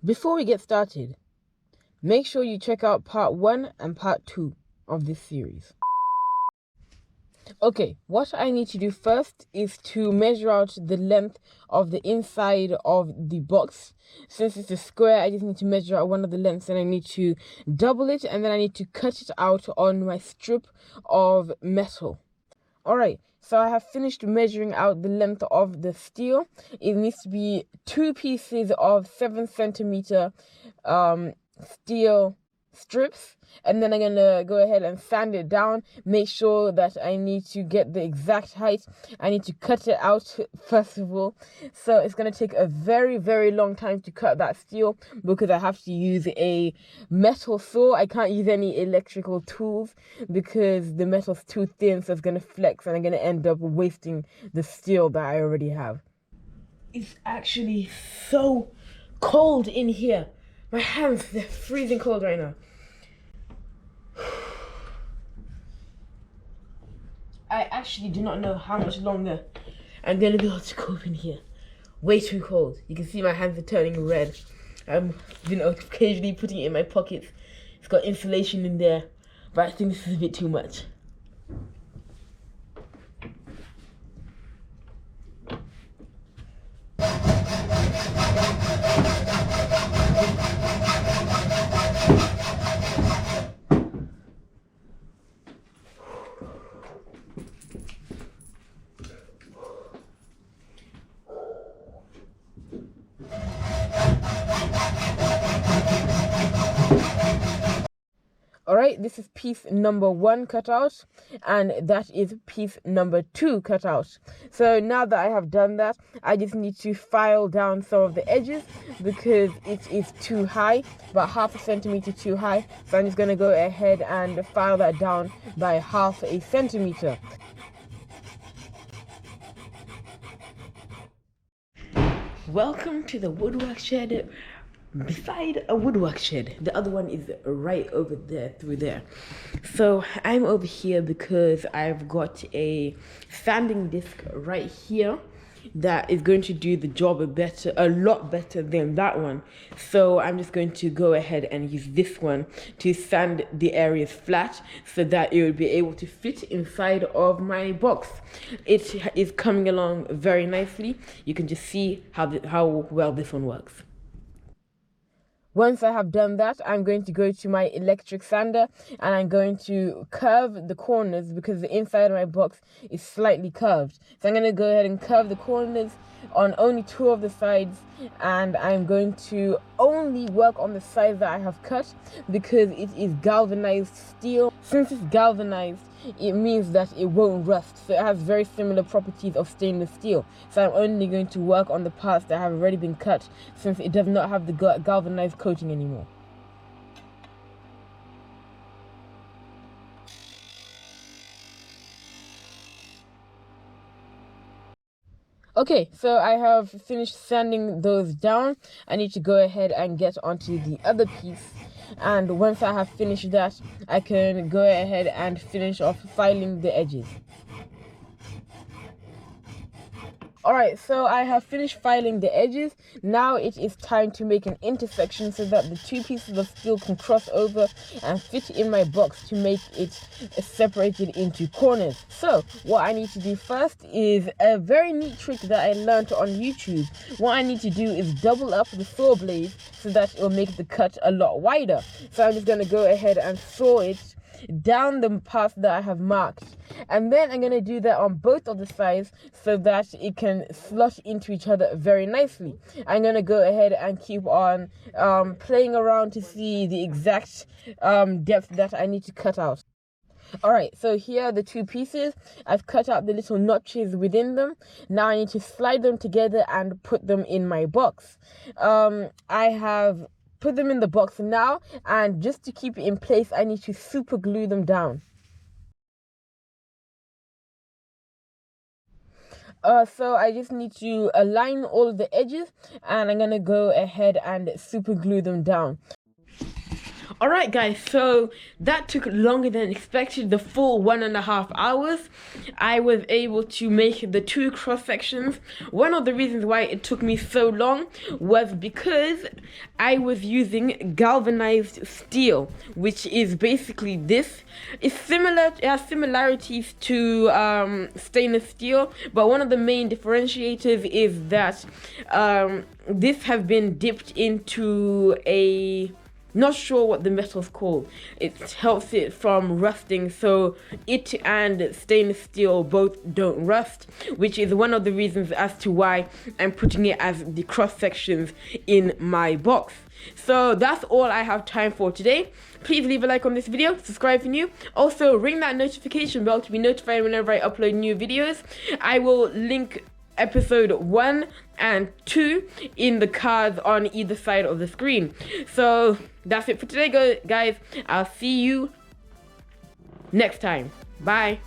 Before we get started, make sure you check out part 1 and part 2 of this series. Okay, what I need to do first is to measure out the length of the inside of the box. Since it's a square, I just need to measure out one of the lengths, and I need to double it, and then I need to cut it out on my strip of metal. Alright, so I have finished measuring out the length of the steel. It needs to be 2 pieces of 7 centimeter steel strips, and then I'm gonna go ahead and sand it down. Make sure that I need to get the exact height. I need to cut it out first of all, so it's gonna take a very long time to cut that steel because I have to use a metal saw. I can't use any electrical tools because the metal's too thin, so it's gonna flex and I'm gonna end up wasting the steel that I already have. It's actually so cold in here. My hands, they're freezing cold right now. I actually do not know how much longer I'm gonna be able to cope in here. Way too cold. You can see my hands are turning red. I've been occasionally putting it in my pockets. It's got insulation in there, but I think this is a bit too much. Alright, this is piece number 1 cut out, and that is piece number 2 cut out. So now that I have done that, I just need to file down some of the edges because it is too high, about 1/2 centimeter too high. So I'm just going to go ahead and file that down by 1/2 centimeter. Welcome to the woodwork shed. Beside a woodwork shed. The other one is right over there, through there. So I'm over here because I've got a sanding disc right here that is going to do the job a lot better than that one. So I'm just going to go ahead and use this one to sand the areas flat so that it will be able to fit inside of my box. It is coming along very nicely. You can just see how well this one works. Once I have done that, I'm going to go to my electric sander and I'm going to curve the corners because the inside of my box is slightly curved. So I'm going to go ahead and curve the corners on only 2 of the sides, and I'm going to only work on the sides that I have cut because it is galvanized steel. Since it's galvanized, it means that it won't rust, so it has very similar properties of stainless steel. So I'm only going to work on the parts that have already been cut since it does not have the galvanized coating anymore. Okay, so I have finished sanding those down. I need to go ahead and get onto the other piece. And once I have finished that, I can go ahead and finish off filing the edges. Alright, so I have finished filing the edges. Now it is time to make an intersection so that the 2 pieces of steel can cross over and fit in my box to make it separated into corners. So what I need to do first is a very neat trick that I learned on YouTube. What I need to do is double up the saw blade so that it will make the cut a lot wider. So I'm just going to go ahead and saw it down the path that I have marked, and then I'm going to do that on both of the sides so that it can slot into each other very nicely. I'm going to go ahead and keep on playing around to see the exact depth that I need to cut out. Alright, so here are the 2 pieces. I've cut out the little notches within them. Now I need to slide them together and put them in my box. I have put them in the box now, and just to keep it in place, I need to super glue them down. So I just need to align all of the edges, and I'm gonna go ahead and super glue them down. Alright guys, so that took longer than expected, the full 1.5 hours. I was able to make the 2 cross sections. One of the reasons why it took me so long was because I was using galvanized steel, which is basically this. It's similar, it has similarities to stainless steel, but one of the main differentiators is that this has been dipped into a, not sure what the metal's called. It helps it from rusting, so it and stainless steel both don't rust, which is one of the reasons as to why I'm putting it as the cross sections in my box. So that's all I have time for today. Please leave a like on this video, subscribe if you're new. Also ring that notification bell to be notified whenever I upload new videos. I will link episode 1 and 2 in the cards on either side of the screen. So that's it for today, guys. I'll see you next time. Bye.